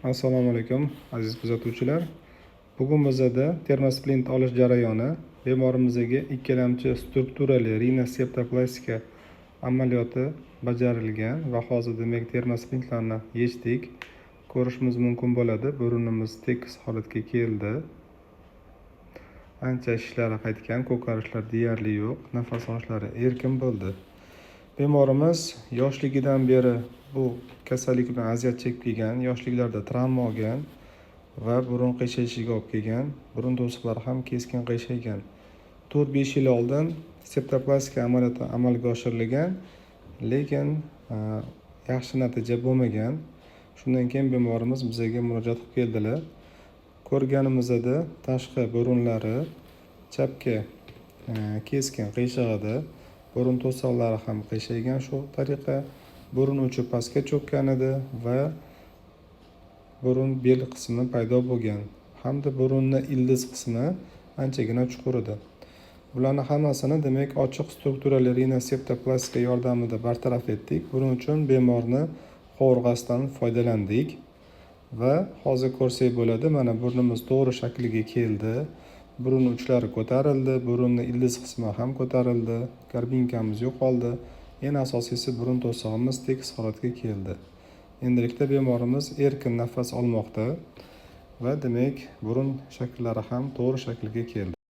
Assalomu alaykum aziz kuzatuvchilar. Bugun bizda termosplint olish jarayoni bemorimizga ikkilamchi strukturali rinaseptoplastika amaliyoti bajarilgan va hozir demak termosplintlarni yechdik. Ko'rishimiz mumkin bo'ladi. Burunimiz tekis holatga keldi. Ancha ishlari qaytgan, ko'karishlar deyarli yo'q, nafas olishlari erkin bo'ldi. Bemorimiz yoshligidan beri bu kasallik bilan aziyat chekib kelgan, yoshliklarda travma olgan va burun qiyshayishiga olib kelgan. Burun to'siqlari ham keskin qiyshaygan. 4-5 yil oldin septoplastika amaliyoti amalga oshirilgan, lekin yaxshi natija bo'lmagan. Shundan keyin bemorimiz bizga murojaat qilib keldilar. Ko'rganimizda tashqi burunlari chapga keskin qiyshag'ida, burun to'siqlari ham qiyshaygan, shu tariqa burun uchi pastga cho'kkan edi va burun bel qismi paydo bo'lgan hamda burunni ildiz qismi anchagina chuqur edi. Bularni hammasini demak ochiq strukturali rinaseptoplastika yordamida bartaraf etdik. Buning uchun bemorni qovurg'asidan foydalandik va hozir ko'rsak bo'ladi, mana burnimiz to'g'ri shakliga keldi. Burun uchlari ko'tarildi, burunning ildiz qismi ham ko'tarildi, garbinkamiz yo'qoldi. Eng asosiysi burun to'sig'imiz tekis holatga keldi. Endilikda bemorimiz erkin nafas olmoqda va demak burun shakllari ham to'g'ri shaklga keldi.